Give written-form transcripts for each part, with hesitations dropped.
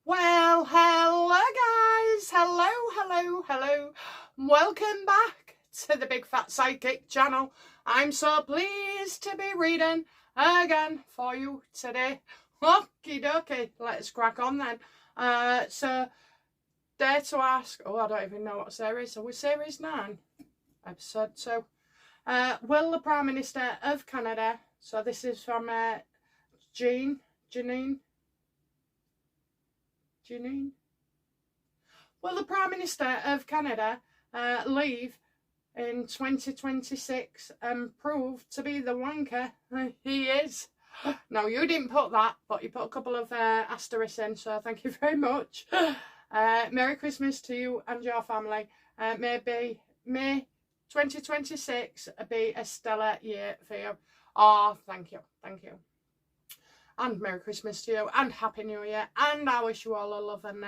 Well, hello guys, hello. Welcome back to the Big Fat Psychic channel. I'm so pleased to be reading again for you today. Okie dokie, let's crack on then. So, dare to ask, I don't even know what series, are we series 9? Episode 2. Will the Prime Minister of Canada, so this is from Janine. Will the Prime Minister of Canada leave in 2026 and prove to be the wanker he is? No, you didn't put that, but you put a couple of asterisks in, so thank you very much. Merry Christmas to you and your family. May 2026 be a stellar year for you. Oh, thank you. And Merry Christmas to you, and Happy New Year, and I wish you all a love and,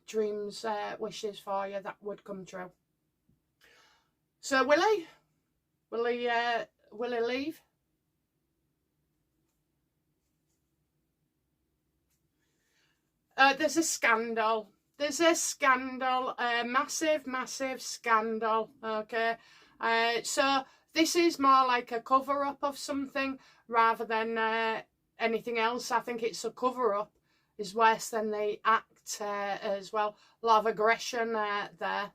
dreams, wishes for you that would come true. So, will he? Will he leave? There's a scandal. A massive scandal, okay? So, this is more like a cover-up of something rather than anything else. I think it's a cover-up is worse than the act as well. A lot of aggression there.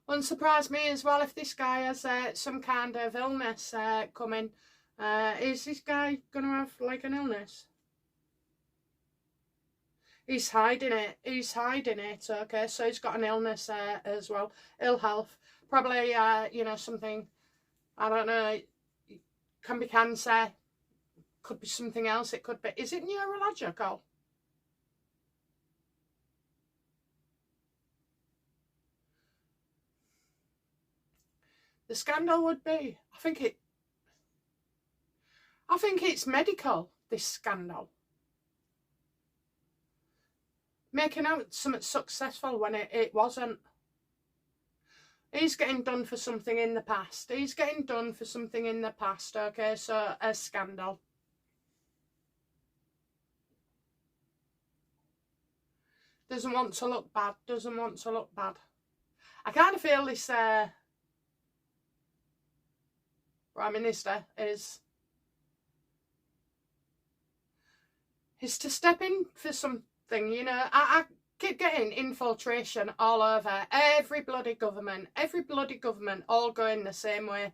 Wouldn't surprise me as well if this guy has some kind of illness coming. Is this guy going to have like an illness? He's hiding it, okay? So he's got an illness as well. Ill health. Probably, something, I don't know, it can be cancer. Could be something else. It could be. Is it neurological? The scandal would be. I think it's medical. This scandal. Making out something successful when it wasn't. He's getting done for something in the past. Okay, so a scandal. Doesn't want to look bad. I kind of feel this Prime Minister is to step in for something, I keep getting infiltration all over. Every bloody government, all going the same way.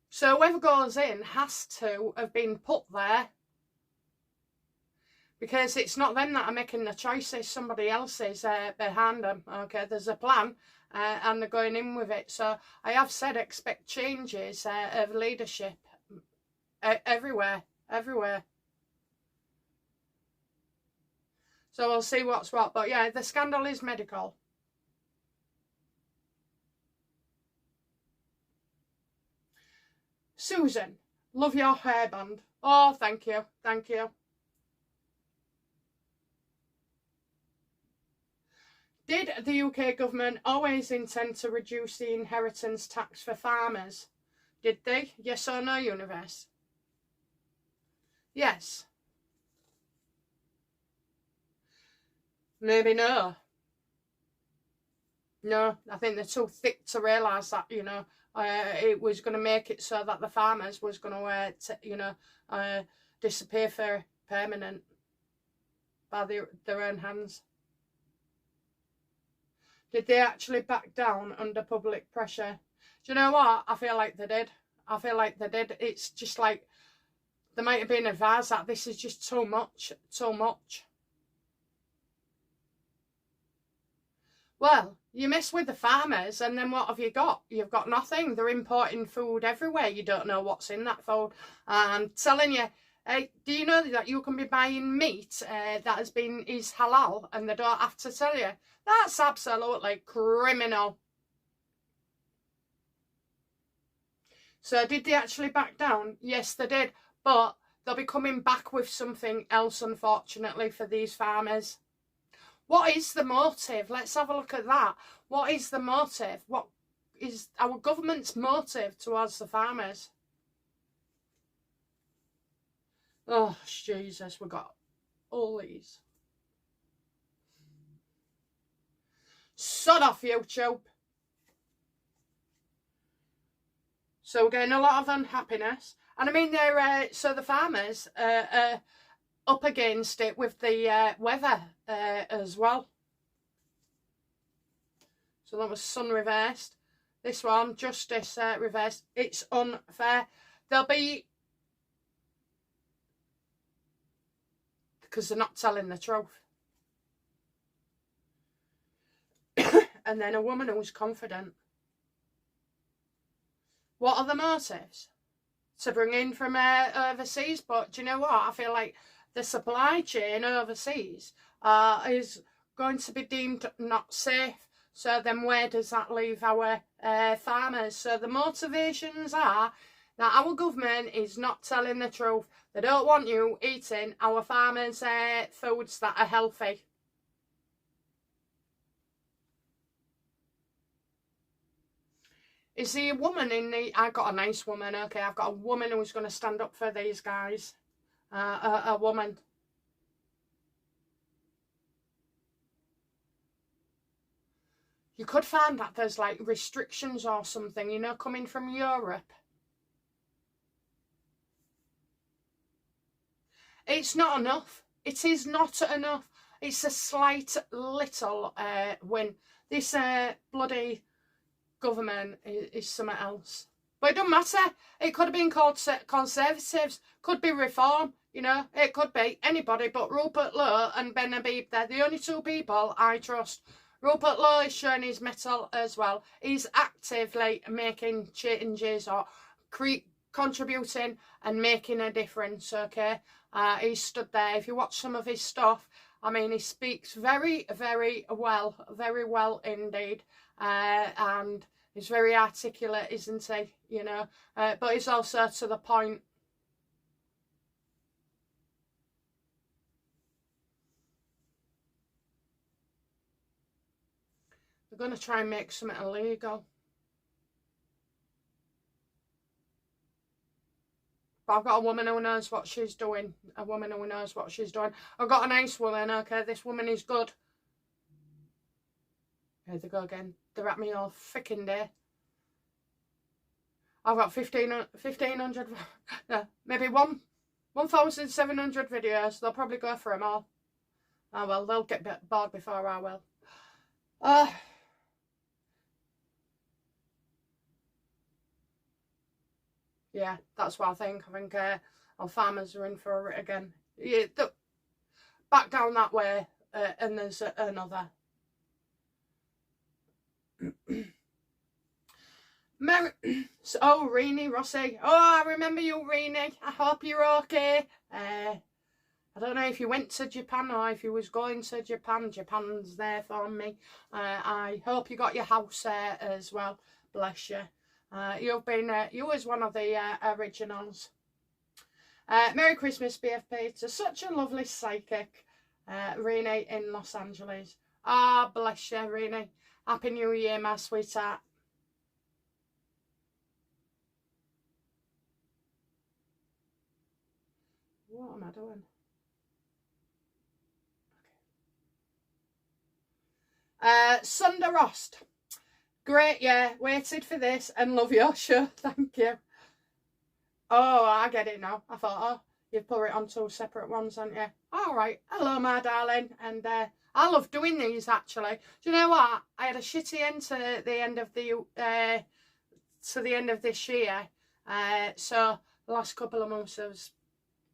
So whoever goes in has to have been put there, because it's not them that are making the choices, somebody else is behind them, okay? There's a plan and they're going in with it. So I have said expect changes of leadership everywhere. So we'll see what's what. But yeah, the scandal is medical. Susan, love your hairband. Oh, thank you. Did the UK government always intend to reduce the inheritance tax for farmers? Did they? Yes or no, universe? Yes. Maybe no. No, I think they're too thick to realise that, it was going to make it so that the farmers was going to, disappear for permanent by their own hands. Did they actually back down under public pressure? Do you know what? I feel like they did. It's just like they might have been advised that this is just too much. Well, you mess with the farmers and then what have you got? You've got nothing. They're importing food everywhere. You don't know what's in that food. I'm telling you, do you know that you can be buying meat that is halal and they don't have to tell you? That's absolutely criminal. So did they actually back down? Yes, they did. But they'll be coming back with something else, unfortunately, for these farmers. What is the motive? Let's have a look at that. What is the motive? What is our government's motive towards the farmers? Oh, Jesus, we got all these. Sod off, YouTube. So we're getting a lot of unhappiness. And I mean, they're, so the farmers are up against it with the weather as well. So that was sun reversed. This one, justice reversed. It's unfair. There'll be... because they're not telling the truth. And then a woman who's confident. What are the motives? To bring in from overseas. But do you know what? I feel like the supply chain overseas is going to be deemed not safe. So then where does that leave our farmers? So the motivations are that our government is not telling the truth. They don't want you eating our farmers' foods that are healthy. Is there a woman in the... I got a nice woman, okay. I've got a woman who's going to stand up for these guys. A woman. You could find that there's like restrictions or something, you know, coming from Europe. It's not enough. It is not enough. It's a slight little win. This bloody government is something else. But it doesn't matter. It could have been called Conservatives. Could be Reform. You know, it could be anybody but Rupert Lowe and Ben Habib. They're the only two people I trust. Rupert Lowe is showing his mettle as well. He's actively making changes or contributing and making a difference, okay? He stood there. If you watch some of his stuff, I mean, he speaks very, very well indeed. And he's very articulate, isn't he? You know, but he's also to the point. They're going to try and make something illegal. But I've got a woman who knows what she's doing. A woman who knows what she's doing. I've got a nice woman, okay? This woman is good. Here they go again. They're at me all freaking day. I've got 1,500, no, maybe 1,700 videos. They'll probably go for them all. Oh well, they'll get bored before I will. Yeah, that's what I think. I think our farmers are in for it again. Yeah, back down that way, and there's another. Oh, Reenie Rossi. Oh, I remember you, Reenie. I hope you're okay. I don't know if you went to Japan or if you was going to Japan. Japan's there for me. I hope you got your house there as well. Bless you. You've been, you was one of the originals. Merry Christmas, BFP, to such a lovely psychic, Renee in Los Angeles. Ah, bless you, Renee. Happy New Year, my sweetheart. What am I doing? Okay. Sunder Rost. Great, yeah. Waited for this and love your show. Thank you. Oh, I get it now. I thought, oh, you've put it on two separate ones, haven't you? All right. Hello, my darling. And I love doing these, actually. Do you know what? I had a shitty end to the end of this year. So the last couple of months I was,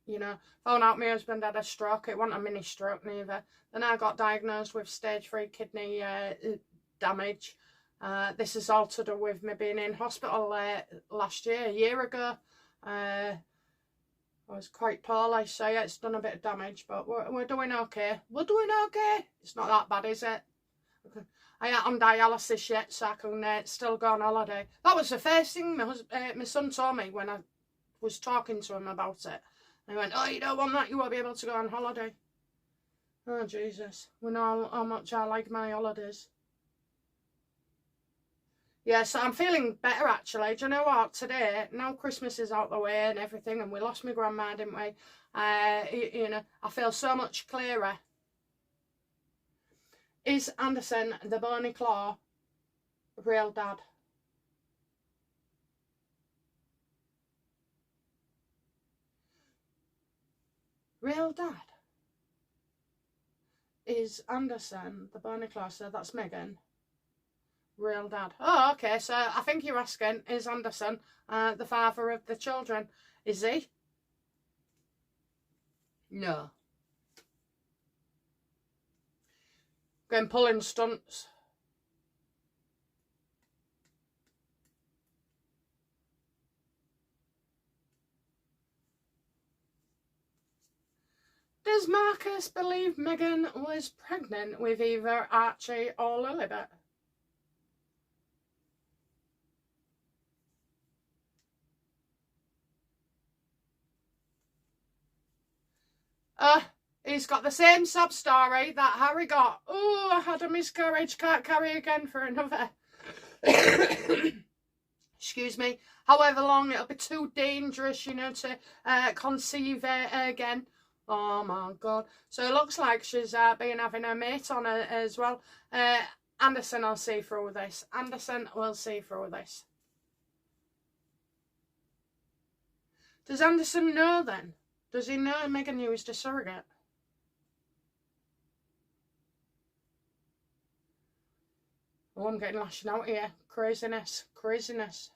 you know, found out my husband had a stroke. It wasn't a mini stroke neither. Then I got diagnosed with stage 3 kidney damage. This is all to do with me being in hospital last year, a year ago. I was quite poorly, so yeah, it's done a bit of damage, but we're doing okay. We're doing okay. It's not that bad, is it? I ain't on dialysis yet, so I can still go on holiday. That was the first thing my son told me when I was talking to him about it. He went, oh, you don't want that, you won't be able to go on holiday. Oh, Jesus. We know how much I like my holidays. Yeah, so I'm feeling better actually. Do you know what? Today, now Christmas is out the way and everything, and we lost my grandma, didn't we? You know, I feel so much clearer. Is Anderson the Bony Claw real dad? Real dad? Is Anderson the Bony Claw? So that's Megan. Real dad. Oh, okay. So I think you're asking, is Anderson the father of the children? Is he? No. Going pulling stunts. Does Marcus believe Megan was pregnant with either Archie or Lilibet? He's got the same sub story that Harry got. Oh, I had a miscarriage, can't carry again for another. Excuse me. However long, it'll be too dangerous, you know, to conceive again. Oh my God. So it looks like she's been having her mate on her as well. Anderson will see through this. Anderson will see through this. Does Anderson know then? Does he know Megan used a surrogate? Oh, I'm getting lashing out here. Craziness. Craziness.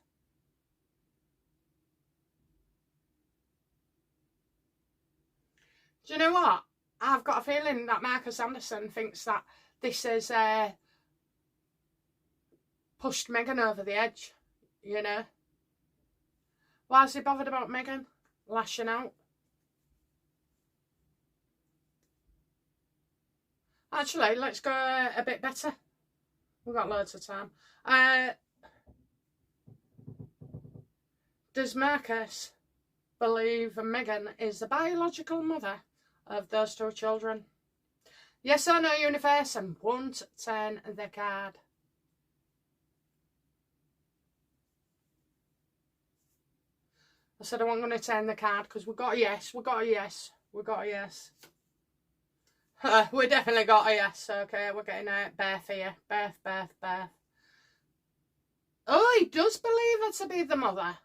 Do you know what? I've got a feeling that Marcus Anderson thinks that this has pushed Megan over the edge, you know. Why is he bothered about Megan lashing out? Actually, let's go a bit better. We've got loads of time. Does Marcus believe Megan is the biological mother of those two children? Yes or no, universe, and won't turn the card. I said I wasn't going to turn the card because we got a yes. We got a yes. We got a yes. We definitely got a yes. Okay, we're getting a Beth here. Beth. Oh, he does believe her to be the mother.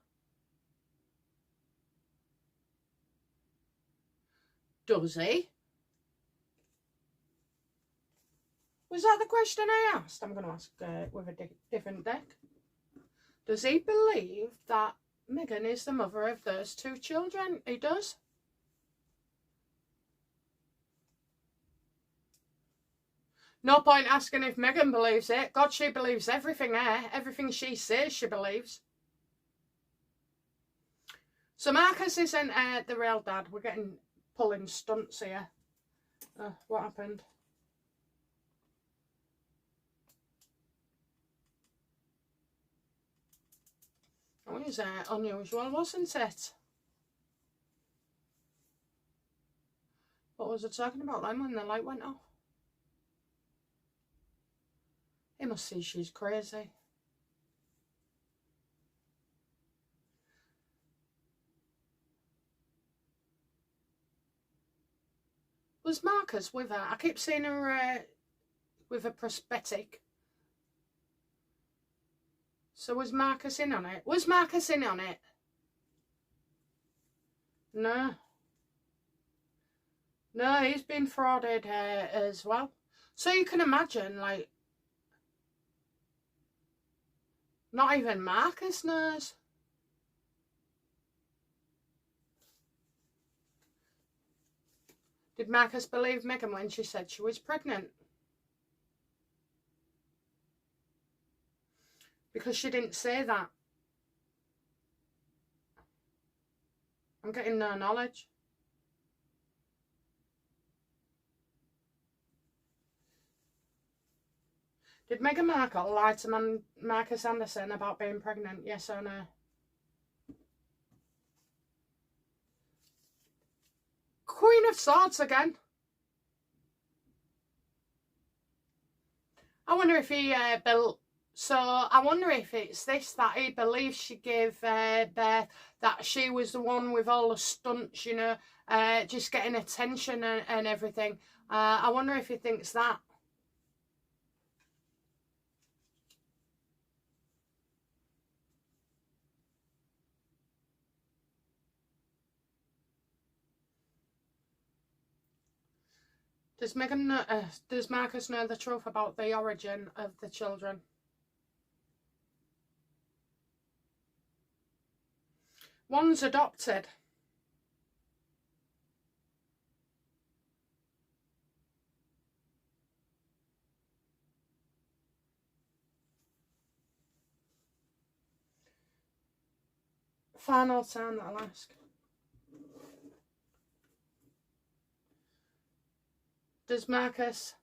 Does he? Was that the question I asked? I'm going to ask with a different deck. Does he believe that Megan is the mother of those two children? He does. No point asking if Megan believes it. God, she believes everything Everything she says, she believes. So Marcus isn't the real dad. We're getting pulling stunts here. What happened? That was unusual, wasn't it? What was I talking about then when the light went off? He must see she's crazy. Was Marcus with her? I keep seeing her with a prosthetic. So was Marcus in on it? Was Marcus in on it? No. No, he's been frauded as well. So you can imagine, like, not even Marcus knows. Did Marcus believe Megan when she said she was pregnant? Because she didn't say that. I'm getting no knowledge. Did Meghan Markle lie to Marcus Anderson about being pregnant? Yes or no? Queen of Swords again. I wonder if he built So I wonder if it's this, that he believes she gave birth, that she was the one with all the stunts, you know, just getting attention and everything. I wonder if he thinks that. Does does Marcus know the truth about the origin of the children? One's adopted. Final time that I'll ask. Does Marcus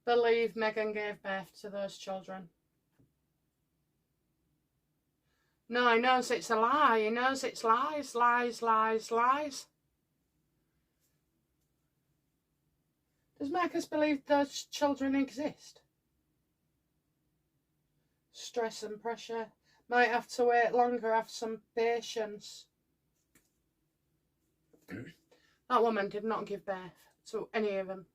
believe Meghan gave birth to those children? No, he knows it's a lie. He knows it's lies, lies, lies, lies. Does Marcus believe those children exist? Stress and pressure. Might have to wait longer, have some patience. That woman did not give birth to any of them.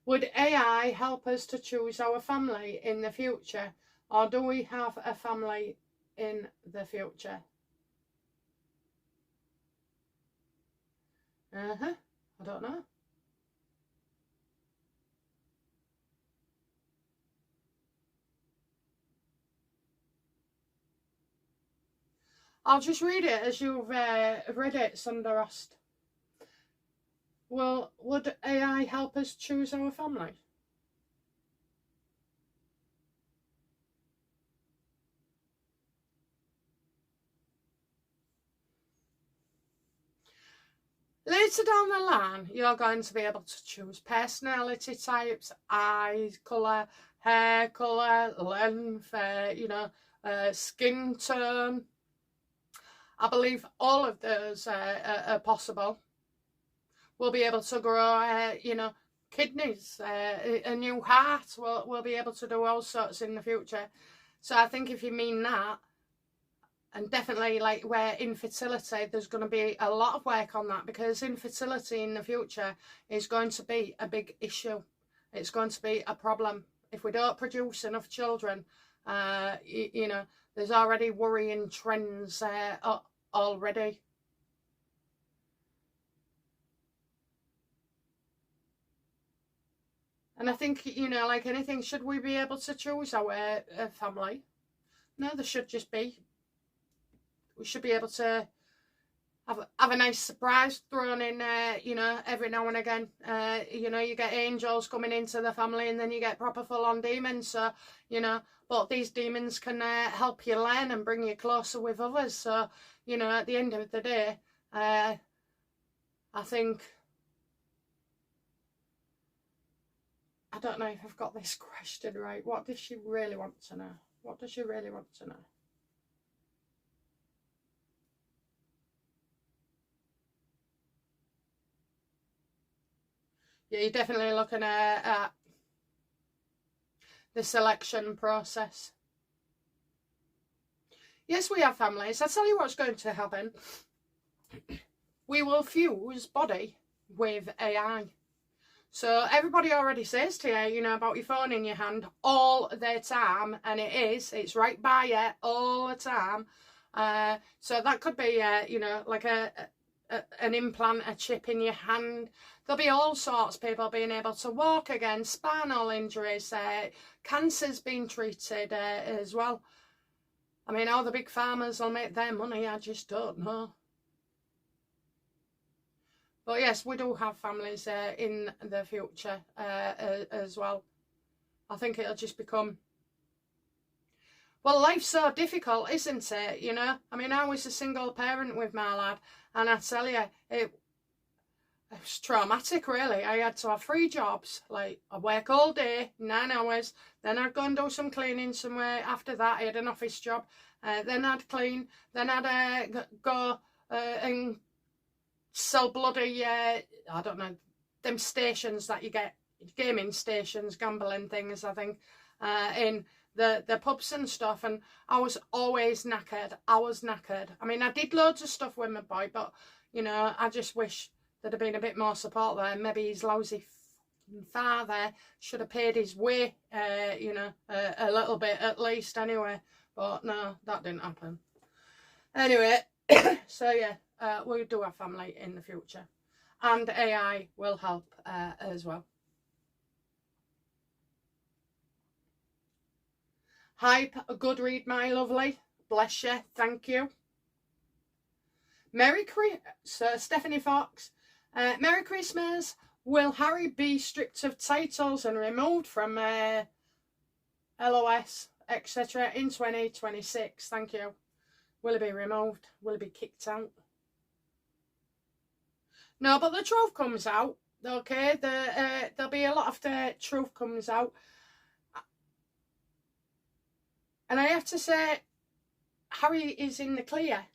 Would AI help us to choose our family in the future, or do we have a family in the future? I don't know. I'll just read it as you've read it, Sundarost. Well, would AI help us choose our family? Later down the line, you're going to be able to choose personality types, eye colour, hair colour, length, skin tone. I believe all of those are possible. We'll be able to grow, kidneys, a new heart. We'll be able to do all sorts in the future. So I think if you mean that, and definitely like where infertility, there's going to be a lot of work on that, because infertility in the future is going to be a big issue. It's going to be a problem. If we don't produce enough children, there's already worrying trends already. And I think, like anything, should we be able to choose our family? No, there should just be. We should be able to have a nice surprise thrown in, every now and again. You get angels coming into the family, and then you get proper full-on demons. So, but these demons can help you learn and bring you closer with others. So, at the end of the day, I think, I don't know if I've got this question right. What does she really want to know? What does she really want to know? Yeah, you're definitely looking at the selection process. Yes, we have families. I'll tell you what's going to happen. We will fuse body with AI. So everybody already says to you, about your phone in your hand all the time, and it's right by you all the time. So that could be, like an implant, a chip in your hand. There'll be all sorts of people being able to walk again, spinal injuries, cancer's being treated as well. I mean, all the big farmers will make their money, I just don't know. But yes, we do have families in the future as well. I think it'll just become... Well, life's so difficult, isn't it? I mean, I was a single parent with my lad, and I tell you, it was traumatic, really. I had to have 3 jobs. Like, I work all day, 9 hours, then I'd go and do some cleaning somewhere. After that, I had an office job. Then I'd clean. Then I'd go and sell bloody, I don't know, them stations that you get, gaming stations, gambling things, I think, in the pubs and stuff, and I was always knackered. I was knackered. I mean, I did loads of stuff with my boy, but, you know, I just wish there'd have been a bit more support there. Maybe his lousy father should have paid his way, you know, a little bit at least anyway. But no, that didn't happen. Anyway, so yeah, we do have family in the future. And AI will help as well. Hype, a good read, my lovely. Bless you, thank you. Sir Stephanie Fox. Merry Christmas. Will Harry be stripped of titles and removed from LOS, etc. in 2026? Thank you. Will he be removed? Will he be kicked out? No, but the truth comes out. Okay, there'll be a lot of the truth comes out. And I have to say, Harry is in the clear.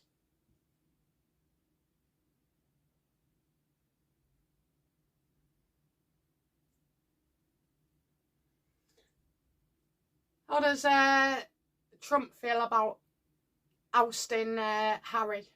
How does Trump feel about ousting Harry?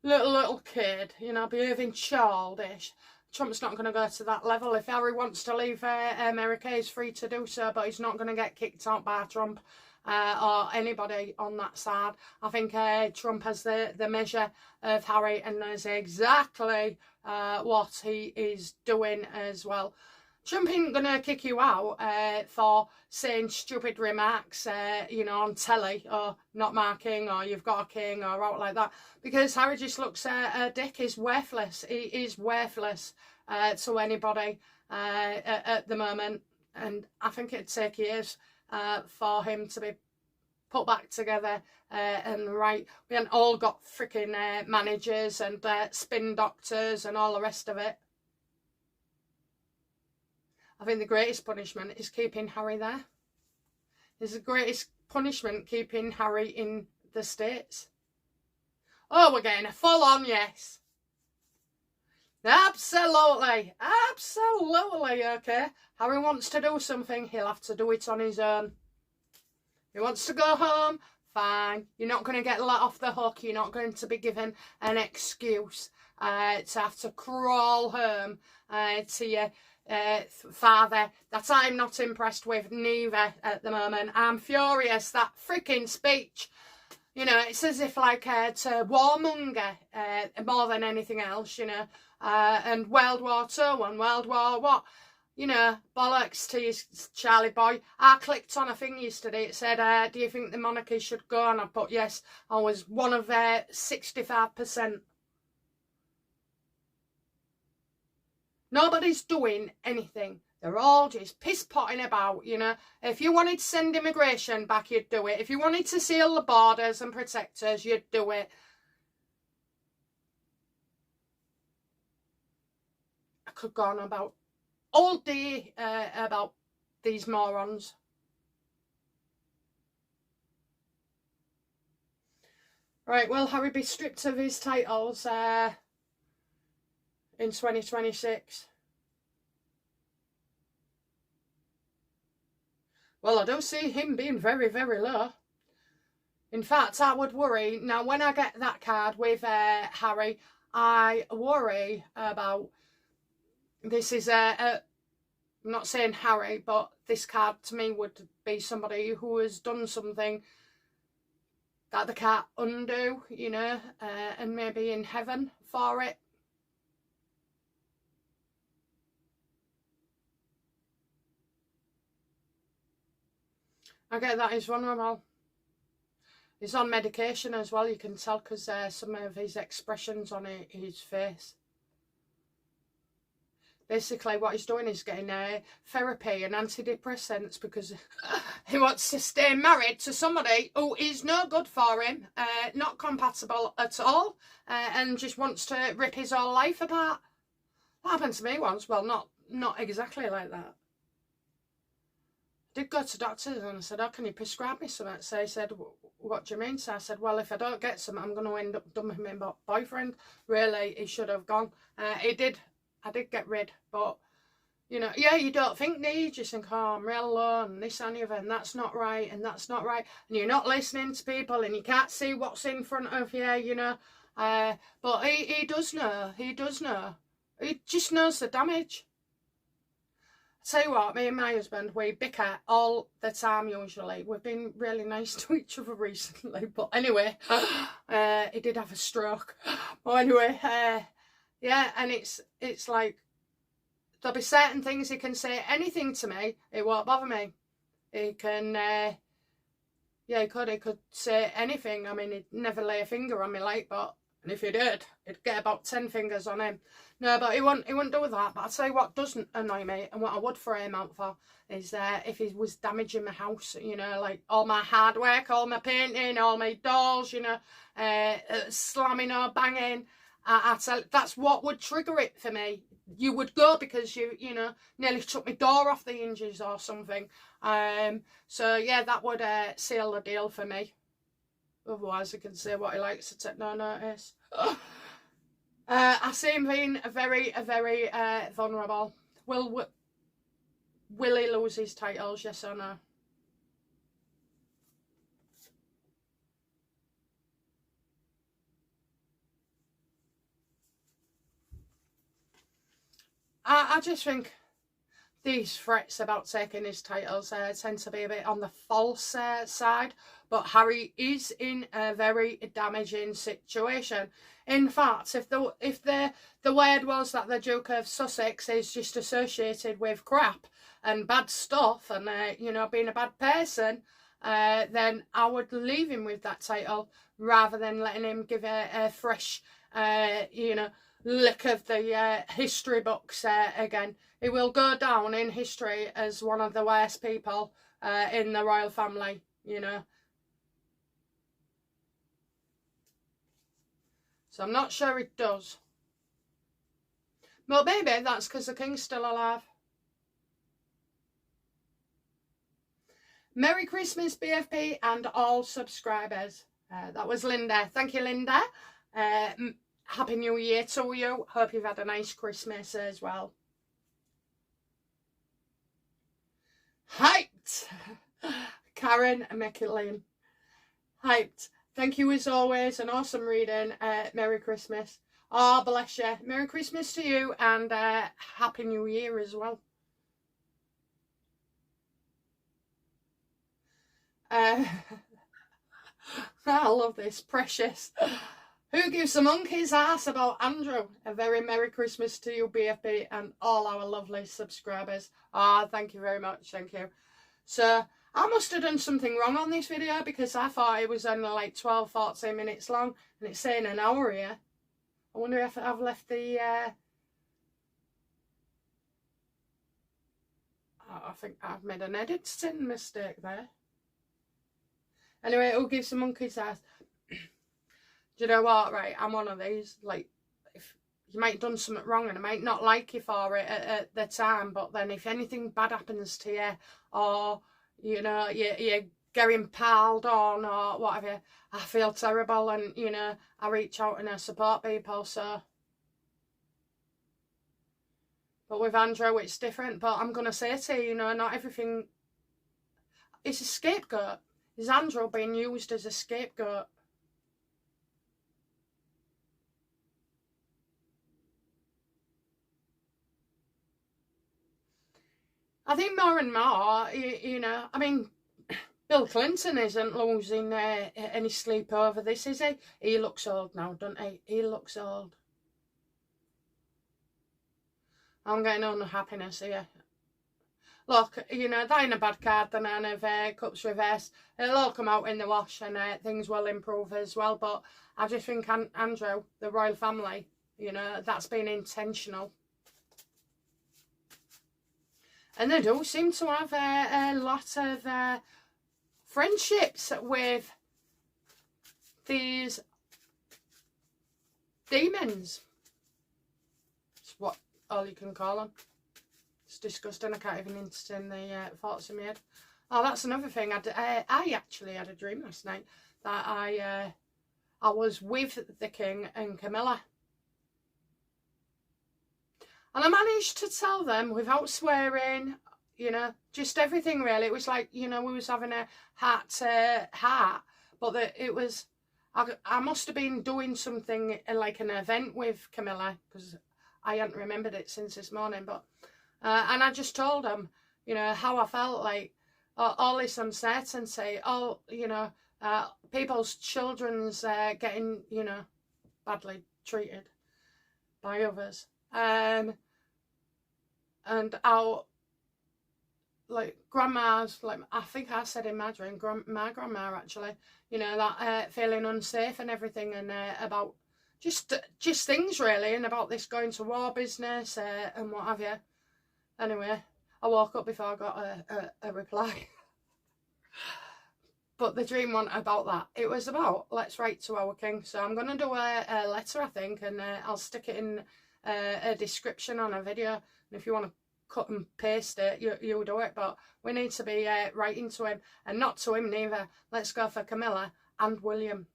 Little kid, you know, behaving childish. Trump's not going to go to that level. If Harry wants to leave America, he's free to do so, but he's not going to get kicked out by Trump or anybody on that side. I think Trump has the measure of Harry and knows exactly what he is doing as well. Trump ain't going to kick you out for saying stupid remarks, you know, on telly, or not marking, or you've got a king, or out like that. Because Harry just looks a dick. He's worthless. He is worthless to anybody at the moment. And I think it'd take years for him to be put back together and right. We haven't all got freaking managers and spin doctors and all the rest of it. I think the greatest punishment is keeping Harry there. It's the greatest punishment keeping Harry in the States. Oh, we're getting a full-on yes. Absolutely. Absolutely, okay. Harry wants to do something, he'll have to do it on his own. He wants to go home, fine. You're not going to get let off the hook. You're not going to be given an excuse to have to crawl home to your father that I'm not impressed with neither at the moment. I'm furious. That freaking speech, you know, it's as if like to warmonger more than anything else, you know, and World War II and World War what, you know, bollocks to you, Charlie boy. I clicked on a thing yesterday. It said, do you think the monarchy should go? And I put yes. I was one of 65%. Nobody's doing anything. They're all just piss-potting about, you know. If you wanted to send immigration back, you'd do it. If you wanted to seal the borders and protect us, you'd do it. I could go on about all day about these morons. Right, will Harry be stripped of his titles in 2026? Well, I don't see him being very, very low. In fact, I would worry. Now, when I get that card with Harry, I worry about... This is I'm not saying Harry, but this card to me would be somebody who has done something that they can't undo, you know, and maybe in heaven for it. I get that he's vulnerable. He's on medication as well, you can tell, because some of his expressions on his face. Basically, what he's doing is getting therapy and antidepressants because he wants to stay married to somebody who is no good for him, not compatible at all, and just wants to rip his whole life apart. That happened to me once. Well, not exactly like that. did go to doctors and I said, oh, can you prescribe me something? So he said, what do you mean? So I said, well, if I don't get some, I'm going to end up done with my boyfriend. Really, he should have gone. He did. I did get rid, but, you know, yeah, you don't think, do you? Just think, oh, I'm real alone, and this and the other, and that's not right, and that's not right. And you're not listening to people, and you can't see what's in front of you, you know. But he does know. He does know. He just knows the damage. Tell you what, me and my husband, we bicker all the time usually. We've been really nice to each other recently. But anyway, he did have a stroke. But anyway, yeah, and it's like, there'll be certain things he can say anything to me, it won't bother me. He can, yeah, he could say anything. I mean, he'd never lay a finger on me like, but, and if he did, he'd get about 10 fingers on him. No, but he wouldn't do that. But I'll tell you what doesn't annoy me, and what I would throw him out for, is if he was damaging my house, you know, like all my hard work, all my painting, all my doors, you know, slamming or banging. I tell, that's what would trigger it for me. You would go because you know, nearly took my door off the hinges or something. So yeah, that would seal the deal for me. Otherwise, he can say what he likes to take no notice. I see him being very vulnerable. Will he lose his titles? Yes or no? I just think these threats about taking his titles tend to be a bit on the false side. But Harry is in a very damaging situation. In fact, if the word was that the Duke of Sussex is just associated with crap and bad stuff and you know, being a bad person, then I would leave him with that title rather than letting him give a fresh, you know, lick of the history books again. He will go down in history as one of the worst people in the royal family, you know. So I'm not sure it does. But maybe that's because the king's still alive. Merry Christmas, BFP, and all subscribers. That was Linda. Thank you, Linda. Happy New Year to you. Hope you've had a nice Christmas as well. Hyped! Karen McLean. Hyped. Thank you as always. An awesome reading. Merry Christmas. Oh, bless you. Merry Christmas to you, and Happy New Year as well. I love this. Precious. Who gives a monkey's ass about Andrew? A very Merry Christmas to you, BFP, and all our lovely subscribers. Ah, thank you very much. Thank you. So, I must have done something wrong on this video because I thought it was only like 12-14 minutes long and it's saying an hour here. I wonder if I've left the... I think I've made an editing mistake there. Anyway, who gives the monkey's ass? Do you know what, right, I'm one of these, like, if you might have done something wrong and I might not like you for it at the time, but then if anything bad happens to you, or, you know, you're getting piled on or whatever, I feel terrible and, you know, I reach out and I support people, so. But with Andrew, it's different, but I'm going to say to you, you know, not everything, it's a scapegoat. Is Andrew being used as a scapegoat? I think more and more, you know, I mean, Bill Clinton isn't losing any sleep over this, is he? He looks old now, doesn't he? He looks old. I'm getting unhappiness here. Look, you know, that ain't a bad card, the Nine of Cups reverse. It'll all come out in the wash and things will improve as well. But I just think Andrew, the royal family, you know, that's been intentional. And they do seem to have a lot of friendships with these demons. It's what all you can call them. It's disgusting. I can't even entertain the thoughts in my head. Oh, that's another thing. I actually had a dream last night that I was with the King and Camilla. And I managed to tell them without swearing, you know, just everything really. It was like, you know, we was having a heart to heart, but that it was, I must have been doing something like an event with Camilla, because I hadn't remembered it since this morning. But and I just told them, you know, how I felt, like all this uncertainty, all, you know, people's children's getting, you know, badly treated by others. And how, like, grandma's, like, I think I said in my dream, my grandma actually, you know, that feeling unsafe and everything, and about just things really, and about this going to war business and what have you. Anyway, I woke up before I got a reply. But the dream wasn't about that. It was about, let's write to our king. So I'm going to do a letter, I think, and I'll stick it in a description on a video. And if you want to cut and paste it, you do it. But we need to be writing to him, and not to him neither. Let's go for Camilla and William.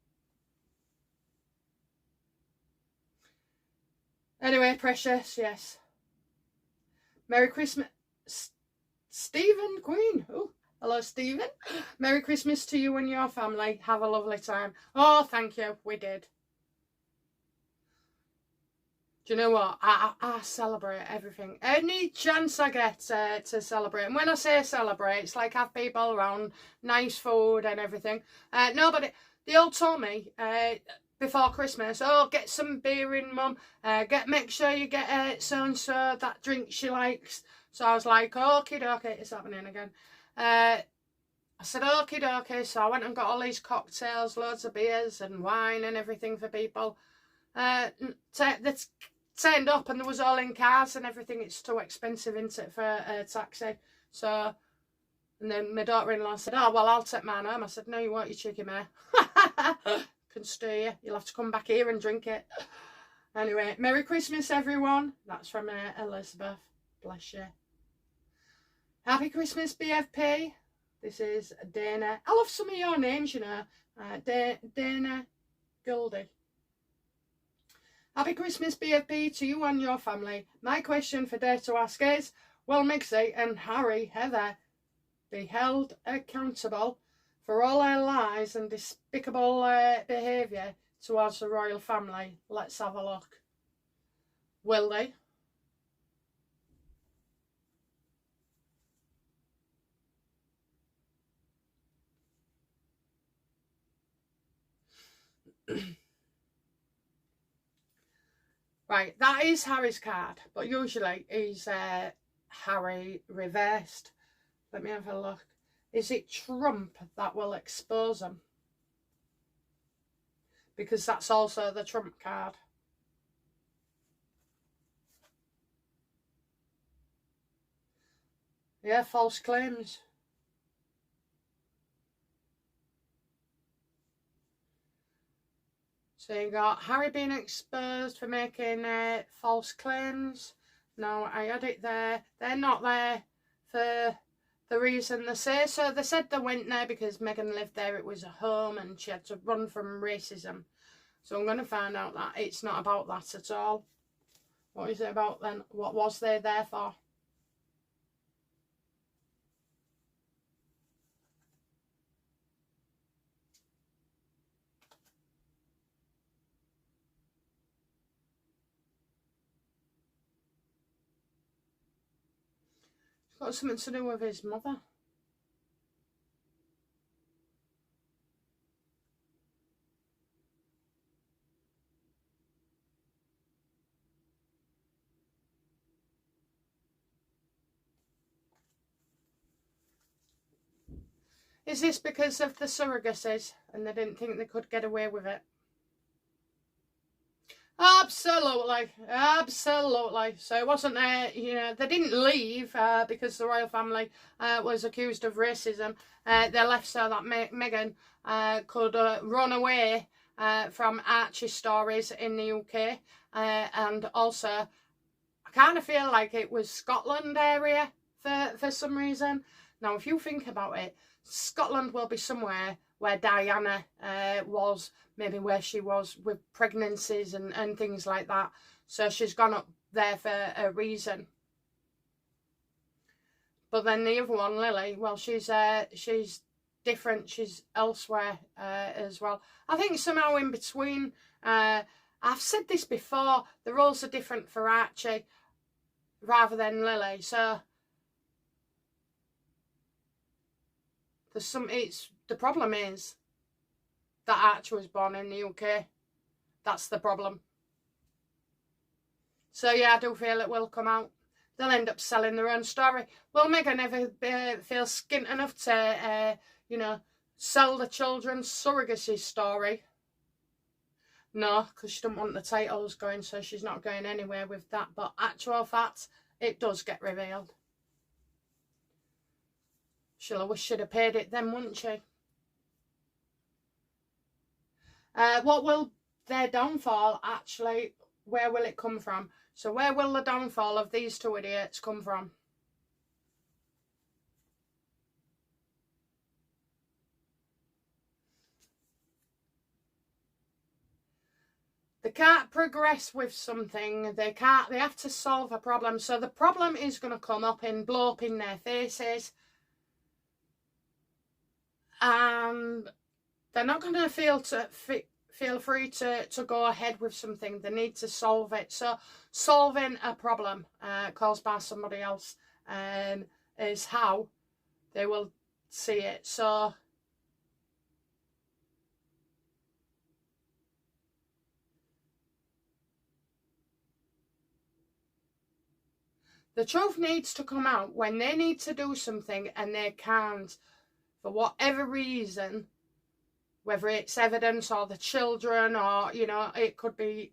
Anyway, precious, yes. Merry Christmas, Stephen Queen. Oh, hello, Stephen. Merry Christmas to you and your family. Have a lovely time. Oh, thank you. We did. Do you know what? I celebrate everything. Any chance I get to celebrate. And when I say celebrate, it's like have people around, nice food and everything. Nobody, they all told me before Christmas, oh, get some beer in, Mum. Make sure you get so-and-so that drink she likes. So I was like, okie dokie, it's happening again. I said, okie dokie. So I went and got all these cocktails, loads of beers and wine and everything for people. That's turned up, and there was all in cars and everything. It's too expensive, isn't it, for a taxi? So, and then my daughter-in-law said, oh, well, I'll take mine home. I said, no, you won't, you cheeky mare. Can stay you. You'll have to come back here and drink it. Anyway, Merry Christmas, everyone. That's from Elizabeth. Bless you. Happy Christmas, BFP. This is Dana. I love some of your names, you know. Dana Goldie. Happy Christmas, BFP, to you and your family. My question for Dare to ask is, will Mixie and Harry Heather be held accountable for all their lies and despicable behaviour towards the royal family? Let's have a look. Will they? Right, that is Harry's card, but usually he's Harry reversed. Let me have a look. Is it Trump that will expose him? Because that's also the Trump card. Yeah, false claims. So you got Harry being exposed for making false claims. No, I had it there. They're not there for the reason they say. So they said they went there because Meghan lived there. It was a home and she had to run from racism. So I'm going to find out that it's not about that at all. What is it about then? What was they there for? It's got something to do with his mother. Is this because of the surrogacies and they didn't think they could get away with it? Absolutely, absolutely. So it wasn't, you know, they didn't leave because the royal family was accused of racism. They left so that Meghan could run away from Archie stories in the UK. And also, I kind of feel like it was Scotland area for some reason. Now, if you think about it, Scotland will be somewhere where Diana was, maybe where she was with pregnancies and things like that. So she's gone up there for a reason. But then the other one, Lily, well, she's different. She's elsewhere as well. I think somehow in between. I've said this before. The roles are different for Archie rather than Lily. So there's some. The problem is that Archie was born in the UK. That's the problem. So yeah, I do feel it will come out. They'll end up selling their own story. Will Meghan ever feel skint enough to, you know, sell the children's surrogacy story? No, because she doesn't want the titles going, so she's not going anywhere with that. But actual fact, it does get revealed. She'll have wished she'd have paid it then, wouldn't she? What will their downfall actually, where will it come from? So where will the downfall of these two idiots come from? They can't progress with something. They have to solve a problem. So the problem is going to come up and blow up in their faces. And they're not going to feel free to go ahead with something. They need to solve it. So solving a problem caused by somebody else is how they will see it. So the truth needs to come out when they need to do something and they can't, for whatever reason, whether it's evidence or the children or, you know, it could be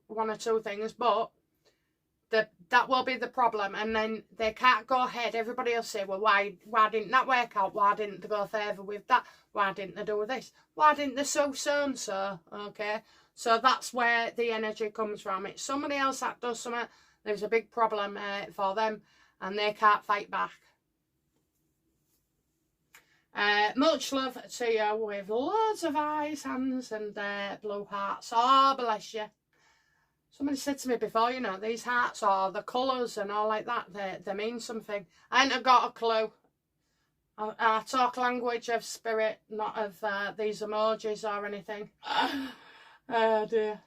one or two things, but that will be the problem. And then they can't go ahead. Everybody will say, well, why didn't that work out? Why didn't they go further with that? Why didn't they do this? Why didn't they so-and-so? Okay, so that's where the energy comes from. It's somebody else that does something. There's a big problem for them and they can't fight back. Much love to you with loads of eyes, hands and blue hearts. Oh, bless you. Somebody said to me before, you know, these hearts or the colours and all like that, they mean something. I ain't got a clue. I talk language of spirit, not of these emojis or anything. Oh dear.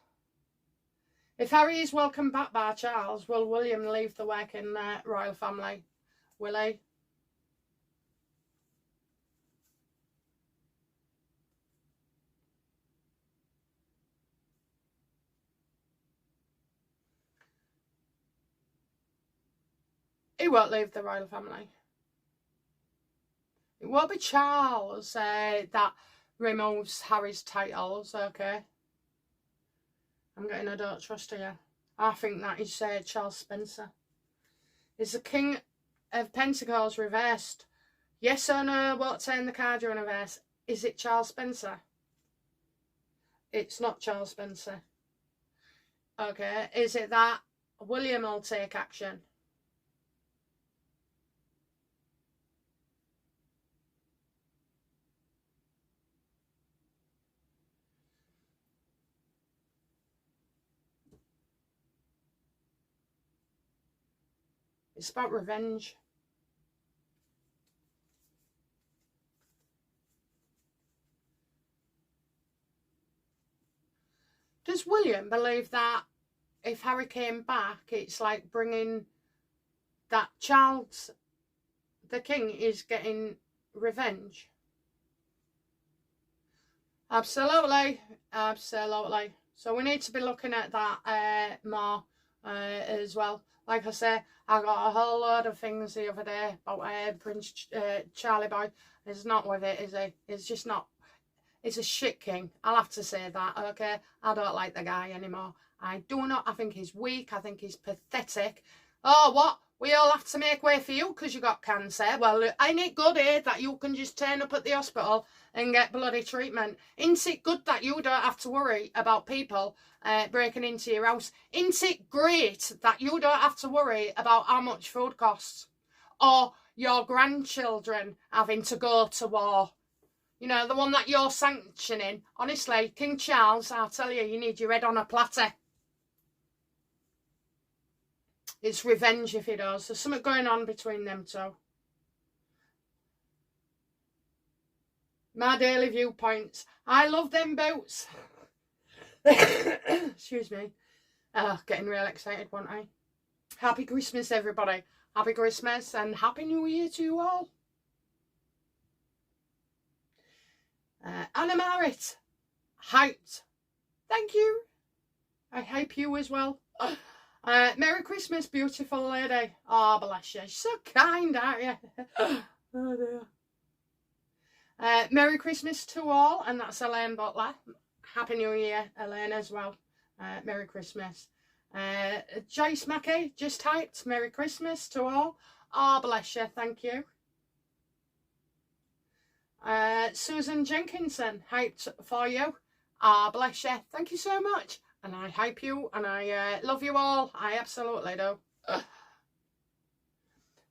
If Harry is welcomed back by Charles, will William leave the working royal family? Will he? He won't leave the royal family. It won't be Charles that removes Harry's titles, okay? I'm getting a don't trust you. I think that is Charles Spencer. Is the King of Pentacles reversed? Yes or no? What turn the card in reverse? Is it Charles Spencer? It's not Charles Spencer. Okay, is it that William will take action? It's about revenge. Does William believe that if Harry came back, it's like bringing that Charles, the king, is getting revenge? Absolutely, absolutely. So we need to be looking at that more as well. Like I say, I got a whole load of things the other day about Prince Charlie Boy. He's not with it, is he? He's just not. He's a shit king. I'll have to say that, okay? I don't like the guy anymore. I do not. I think he's weak. I think he's pathetic. Oh, what? We all have to make way for you because you got cancer. Well, ain't it good, that you can just turn up at the hospital and get bloody treatment? Isn't it good that you don't have to worry about people breaking into your house? Isn't it great that you don't have to worry about how much food costs? Or your grandchildren having to go to war. You know, the one that you're sanctioning. Honestly, King Charles, I'll tell you, you need your head on a platter. It's revenge if he does. There's something going on between them two. My daily viewpoints. I love them boots. Excuse me. Getting real excited, wasn't I? Happy Christmas, everybody. Happy Christmas and Happy New Year to you all. Anna Marit. Hyped. Thank you. I hype you as well. Merry Christmas, beautiful lady. Oh, bless you. You're so kind, aren't you? Oh, dear. Merry Christmas to all, and that's Elaine Butler. Happy New Year, Elaine, as well. Merry Christmas. Joyce Mackey, just typed, Merry Christmas to all. Oh, bless you, thank you. Susan Jenkinson, hyped for you. Ah, bless you, thank you so much. And I hype you, and I love you all. I absolutely do.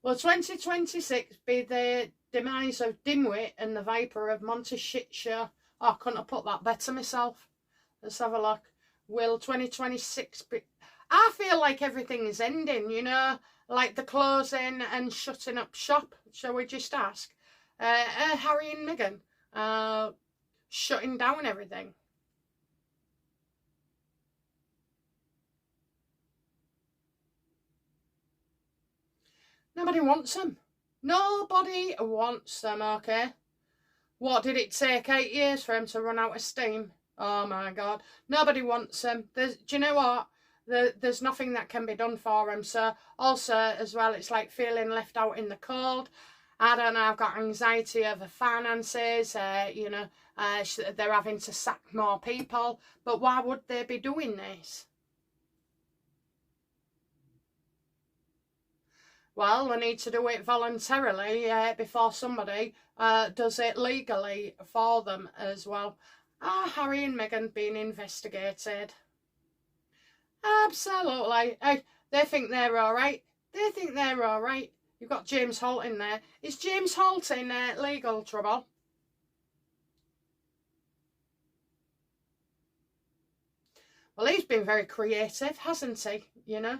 Will 2026 be the demise of Dimwit and the Viper of Monty Shit Show? Oh, I couldn't have put that better myself. Let's have a look. Will 2026 be... I feel like everything is ending, you know, like the closing and shutting up shop. Shall we just ask? Harry and Meghan shutting down everything. Nobody wants them. Nobody wants them, okay? What did it take? 8 years for him to run out of steam? Oh my God. Nobody wants them. Do you know what? There's nothing that can be done for him. So also as well, it's like feeling left out in the cold. I don't know, I've got anxiety over finances, you know, they're having to sack more people. But why would they be doing this? Well, they need to do it voluntarily before somebody does it legally for them as well. Harry and Meghan being investigated. Absolutely. Hey, they think they're all right. They think they're all right. You've got James Holt in there. Is James Holt in legal trouble? Well, he's been very creative, hasn't he? You know?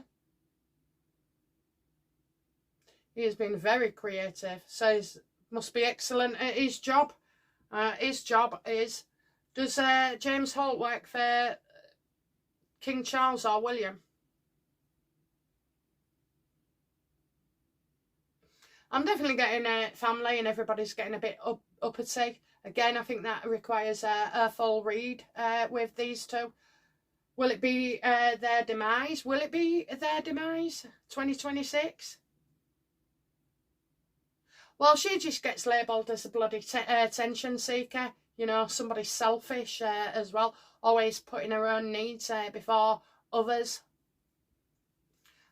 He has been very creative. So he must be excellent at his job. His job is... Does James Holt work for King Charles or William? I'm definitely getting a family and everybody's getting a bit uppity. Again, I think that requires a full read with these two. Will it be their demise? Will it be their demise? 2026? Well, she just gets labelled as a bloody attention seeker. You know, somebody selfish as well. Always putting her own needs before others.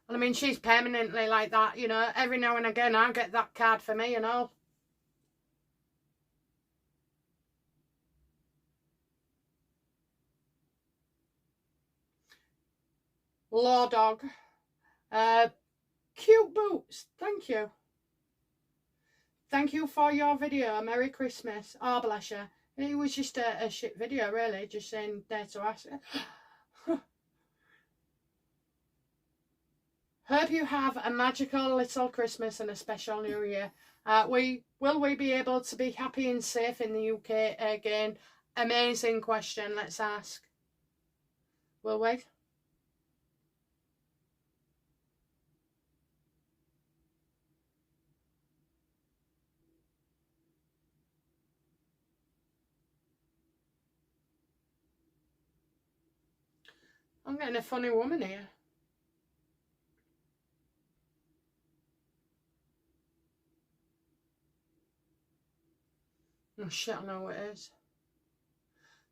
And I mean, she's permanently like that, you know. Every now and again, I get that card for me and all. Law dog. Cute boots. Thank you. Thank you for your video. Merry Christmas. Oh, bless you. It was just a shit video, really. Just saying, dare to ask. Hope you have a magical little Christmas and a special New Year. Will we be able to be happy and safe in the UK again? Amazing question. Let's ask. Will we? I'm getting a funny woman here. Oh shit, I know what it is.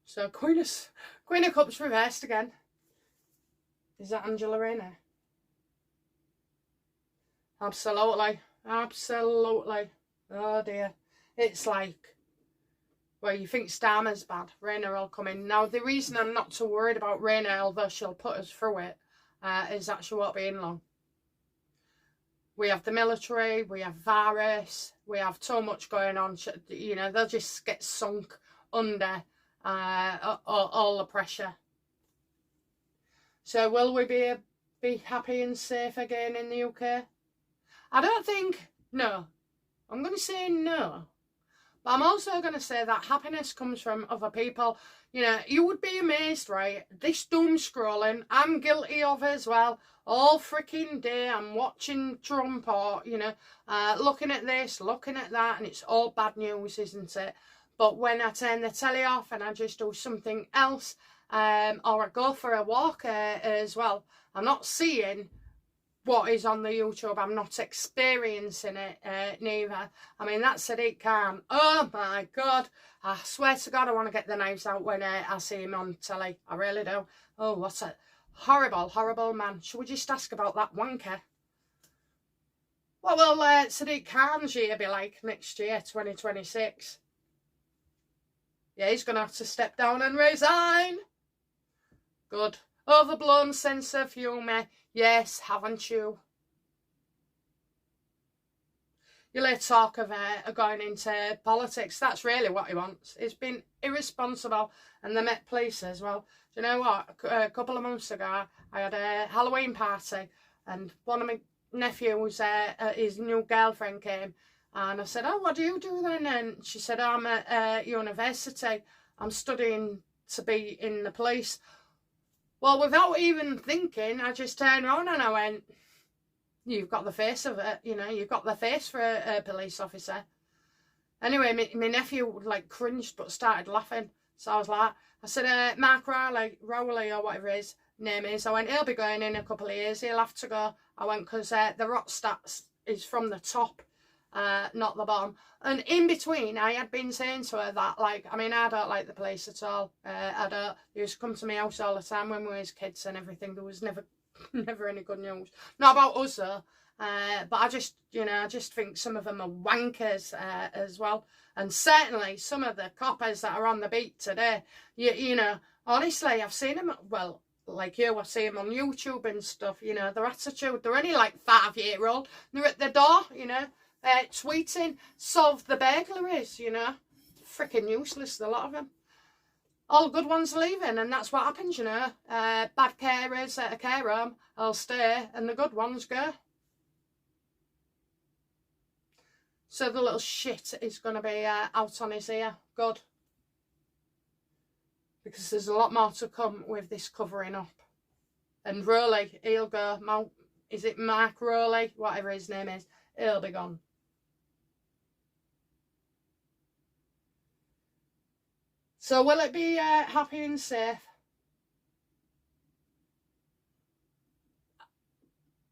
So Queen of Cups reversed again. Is that Angela Rayner? Absolutely. Absolutely. Oh dear. It's like, well, you think Starmer's bad, Rayner will come in. Now, the reason I'm not too worried about Rayner, although she'll put us through it, is that she won't be in long. We have the military, we have virus, we have too much going on. You know, they'll just get sunk under all the pressure. So will we be happy and safe again in the UK? I don't think, no. I'm going to say no. But I'm also going to say that happiness comes from other people. You know, you would be amazed, right? This doom scrolling, I'm guilty of as well. All freaking day I'm watching Trump or, you know, looking at this, looking at that, and it's all bad news, isn't it? But when I turn the telly off and I just do something else, or I go for a walk as well, I'm not seeing what is on the YouTube. I'm not experiencing it neither. I mean, that Sadiq Khan, oh my God, I swear to God I want to get the knives out when I see him on telly. I really do. Oh, what a horrible, horrible man. Should we just ask about that wanker? What will Sadiq Khan's year be like next year, 2026? Yeah, he's going to have to step down and resign. Good. Overblown sense of humour. Yes, haven't you? You'll talk of going into politics. That's really what he wants. It's been irresponsible. And the Met Police as well. Do you know what? A couple of months ago, I had a Halloween party. And one of my nephews, his new girlfriend came. And I said, oh, what do you do then? And she said, I'm at university. I'm studying to be in the police. Well, without even thinking, I just turned around and I went, you've got the face of it, you know, you've got the face for a police officer. Anyway, my nephew like cringed but started laughing. So I was like, I said, Mark Rowley or whatever his name is. I went, he'll be going in a couple of years, he'll have to go. I went, because the rot stats is from the top, not the bottom. And in between, I had been saying to her that, like, I mean, I don't like the police at all. I don't. They used to come to my house all the time when we were kids and everything. There was never any good news. Not about us, though. But I just, you know, I just think some of them are wankers as well. And certainly some of the coppers that are on the beat today, you know, honestly, I've seen them, well, like you, I see them on YouTube and stuff, you know, their attitude, they're only like 5-year-old. They're at the door, you know. Tweeting, solve the burglaries, you know. Freaking useless, a lot of them. All good ones leaving, and that's what happens, you know. Bad carers at a care home, I'll stay, and the good ones go. So the little shit is going to be out on his ear. Good. Because there's a lot more to come with this covering up. And Rowley, he'll go. Is it Mark Rowley? Whatever his name is, he'll be gone. So will it be happy and safe?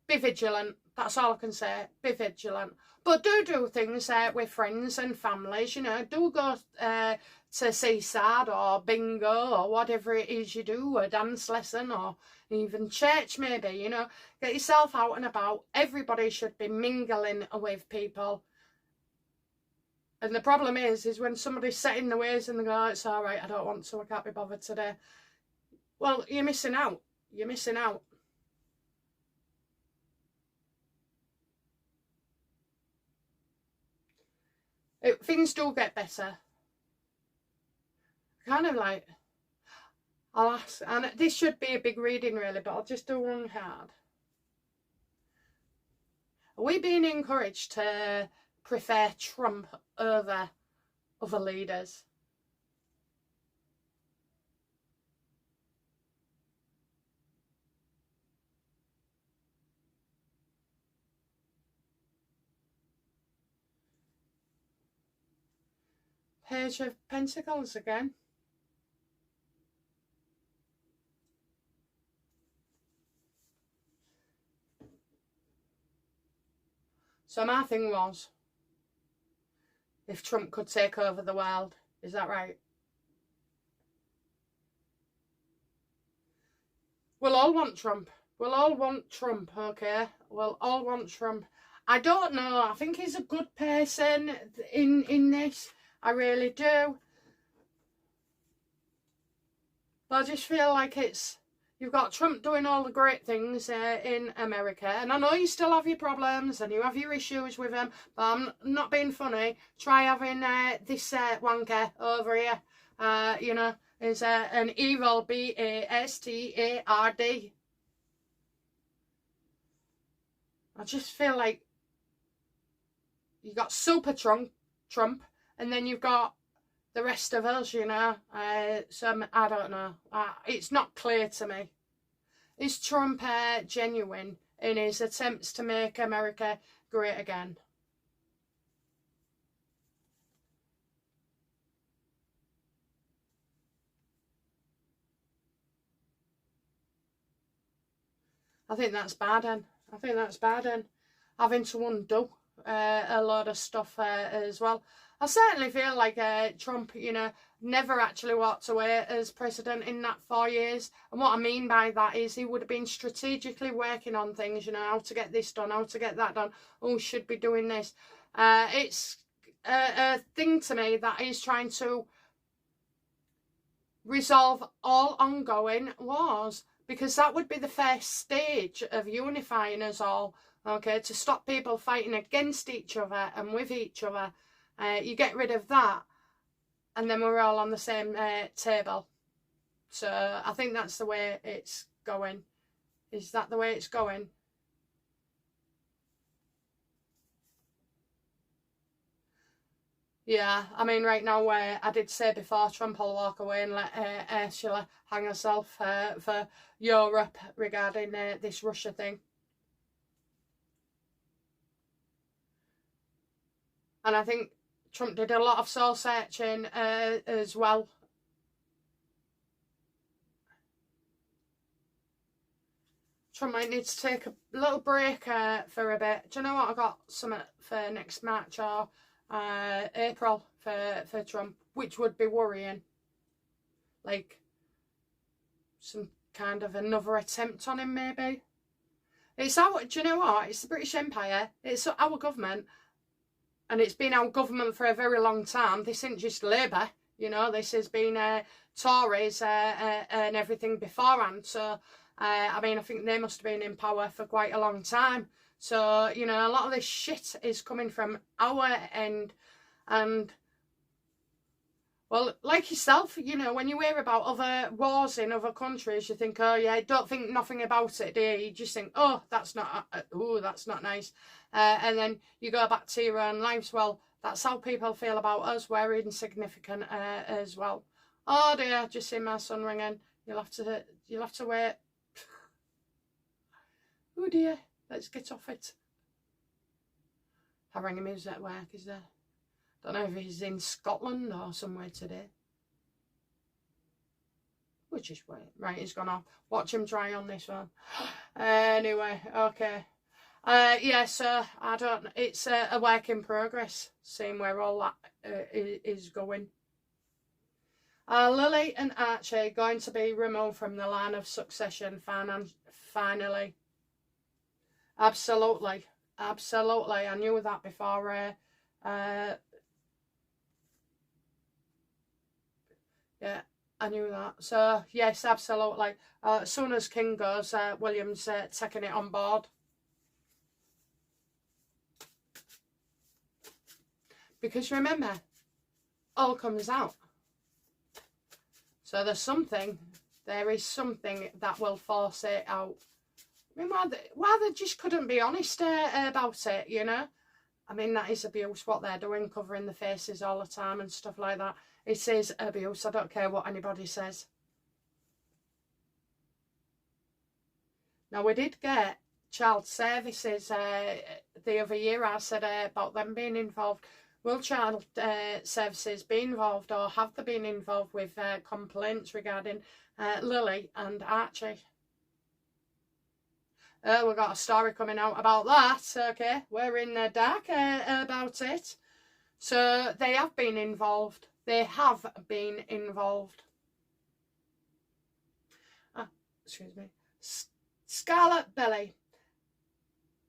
Be vigilant. That's all I can say. Be vigilant. But do things with friends and families, you know. Do go to Seaside or bingo or whatever it is you do, a dance lesson or even church maybe, you know. Get yourself out and about. Everybody should be mingling with people. And the problem is when somebody's set in the ways and they go, oh, it's all right, I don't want to, I can't be bothered today. Well, you're missing out. You're missing out. Things do get better. Kind of like, I'll ask, and this should be a big reading really, but I'll just do one card. Are we being encouraged to prefer Trump over other leaders? Page of Pentacles again. So my thing was, if Trump could take over the world, is that right? We'll all want Trump. We'll all want Trump, okay? We'll all want Trump. I don't know. I think he's a good person in this. I really do. But I just feel like it's, you've got Trump doing all the great things in America. And I know you still have your problems and you have your issues with him, but I'm not being funny. Try having this wanker over here, you know, is an evil bastard. I just feel like you got Super Trump, and then you've got the rest of us, you know. Some, I don't know. It's not clear to me. Is Trump genuine in his attempts to make America great again? I think that's bad, and I think that's bad, and having to undo a lot of stuff as well. I certainly feel like Trump, you know, never actually walked away as president in that 4 years. And what I mean by that is he would have been strategically working on things, you know, how to get this done, how to get that done. Oh, should be doing this. It's a thing to me that he's trying to resolve all ongoing wars, because that would be the first stage of unifying us all, okay, to stop people fighting against each other and with each other. You get rid of that, and then we're all on the same table. So I think that's the way it's going. Is that the way it's going? Yeah, I mean, right now, I did say before, Trump will walk away and let Ursula hang herself for Europe regarding this Russia thing. And I think Trump did a lot of soul searching as well. Trump might need to take a little break for a bit. Do you know what? I got something for next March or April for Trump, which would be worrying. Like some kind of another attempt on him, maybe. It's our, do you know what? It's the British Empire. It's our government. And it's been our government for a very long time. This isn't just Labour, you know. This has been Tories and everything beforehand. So, I mean, I think they must have been in power for quite a long time. So, you know, a lot of this shit is coming from our end. And, well, like yourself, you know, when you hear about other wars in other countries, you think, oh, yeah, don't think nothing about it, do you? You just think, oh, that's not nice. And then you go back to your own lives. Well, that's how people feel about us. We're insignificant as well. Oh dear, just see my son ringing. You'll have to wait. Oh dear, let's get off it. I rang him. Who's at work? Is there? Don't know if he's in Scotland or somewhere today. Which is right. He's gone off. Watch him try on this one. Anyway, okay. Yeah, so I don't. It's a work in progress, seeing where all that is going. Are Lily and Archie going to be removed from the line of succession finally? Absolutely, absolutely. I knew that before. Yeah, I knew that. So yes, absolutely. As soon as King goes, William's taking it on board. Because remember, all comes out. So there is something that will force it out. I mean, why they just couldn't be honest about it, you know? I mean, that is abuse, what they're doing, covering the faces all the time and stuff like that. It is abuse. I don't care what anybody says. Now, we did get child services the other year. I said about them being involved. Will child services be involved, or have they been involved with complaints regarding Lily and Archie? We've got a story coming out about that. Okay, we're in the dark about it. So they have been involved. They have been involved. Excuse me. Scarlet Belly.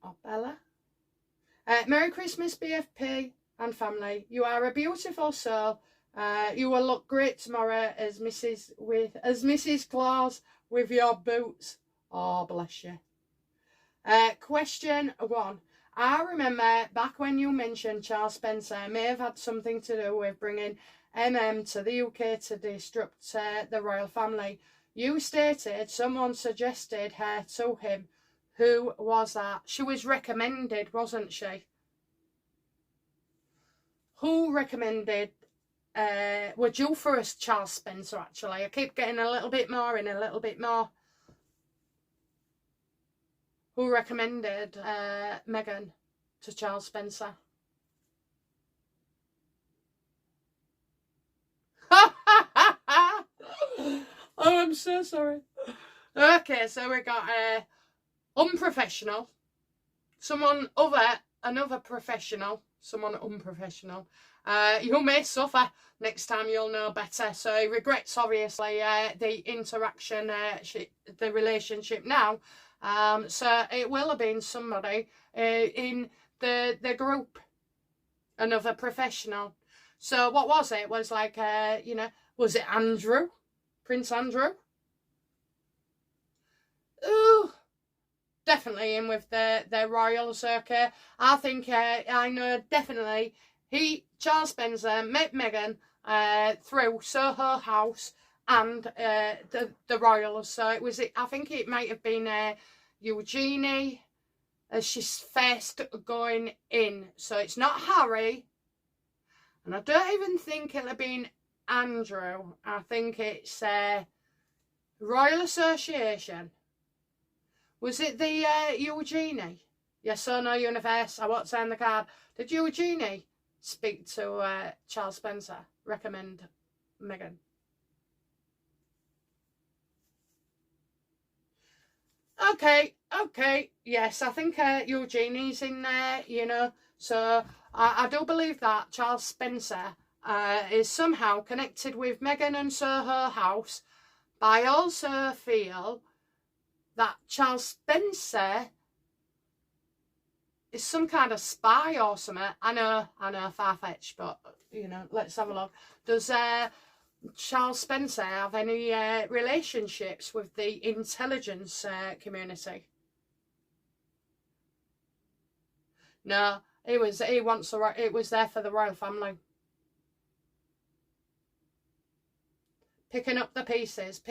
Or Bella. Merry Christmas, BFP and family. You are a beautiful soul. You will look great tomorrow as Mrs. Claus with your boots. Oh, bless you. Question 1. I remember back when you mentioned Charles Spencer may have had something to do with bringing to the UK to disrupt the royal family. You stated someone suggested her to him. Who was that? She was recommended, wasn't she? Who recommended? We're due for us, Charles Spencer, actually. I keep getting a little bit more and a little bit more. Who recommended Meghan to Charles Spencer? Oh, I'm so sorry. Okay, so we got unprofessional, another professional, someone unprofessional. You may suffer. Next time you'll know better. So he regrets, obviously, the interaction, the relationship now. So it will have been somebody in the group, another professional. So what was it? It was like, was it Andrew? Prince Andrew? Ooh, definitely in with the royals, okay? I think, I know definitely, Charles Spencer met Meghan through Soho House and the royals. So it was, I think it might have been Eugenie as she's first going in. So it's not Harry, and I don't even think it'll have been Andrew. I think it's Royal Association. Was it the Eugenie? Yes or no, universe? I won't sign the card. Did Eugenie speak to Charles Spencer, recommend Meghan? Okay, yes, I think Eugenie's in there, so I do believe that Charles Spencer is somehow connected with Meghan and Soho House, but I also feel that Charles Spencer is some kind of spy or something. I know, far-fetched, but, let's have a look. Does Charles Spencer have any relationships with the intelligence community? No, it was there for the royal family. Picking up the pieces.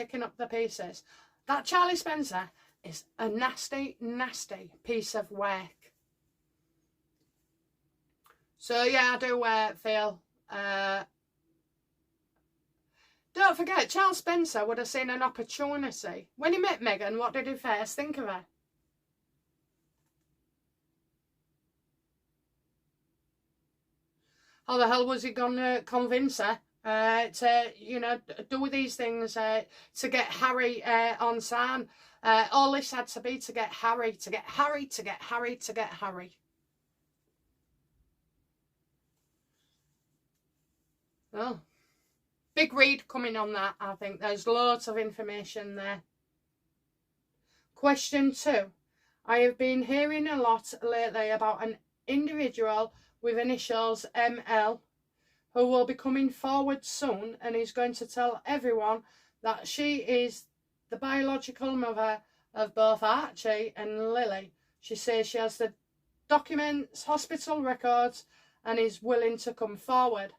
That Charlie Spencer is a nasty, nasty piece of work. So yeah, I do feel. Don't forget, Charles Spencer would have seen an opportunity. When he met Meghan, what did he first think of her? How the hell was he going to convince her to, do these things to get Harry on side? All this had to be to get Harry. Oh. Big read coming on that, I think. There's loads of information there. Question 2. I have been hearing a lot lately about an individual with initials ML who will be coming forward soon and is going to tell everyone that she is the biological mother of both Archie and Lily. She says she has the documents, hospital records, and is willing to come forward.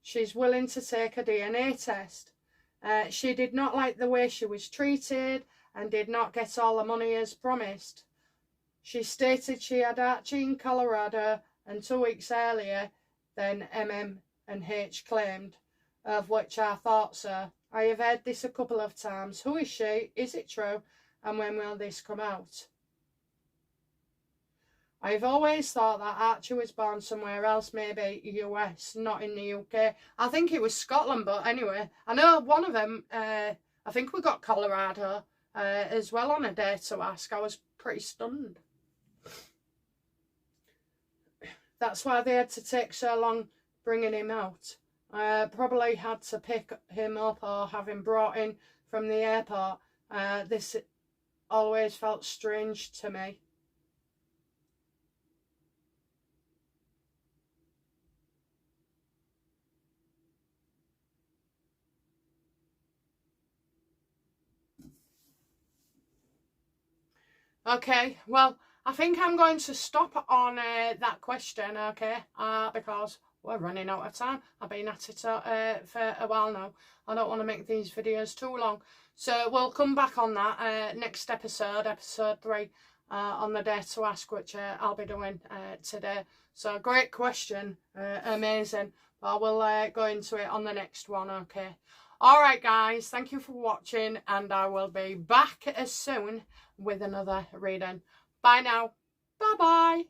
She's willing to take a DNA test. She did not like the way she was treated and did not get all the money as promised. She stated she had Archie in Colorado and 2 weeks earlier than and H claimed, of which I thought so. I have heard this a couple of times. Who is she? Is it true? And when will this come out? I've always thought that Archie was born somewhere else, maybe US, not in the UK. I think it was Scotland, but anyway. I know one of them, I think we got Colorado as well on a day to ask. I was pretty stunned. That's why they had to take so long bringing him out. Probably had to pick him up or have him brought in from the airport. This always felt strange to me. Okay, well, I think I'm going to stop on that question, okay, because we're running out of time. I've been at it for a while now. I don't want to make these videos too long. So we'll come back on that next episode, episode 3, on the Dare to Ask, which I'll be doing today. So great question, amazing. But we'll go into it on the next one, okay. Alright guys, thank you for watching, and I will be back as soon with another reading. Bye now. Bye bye.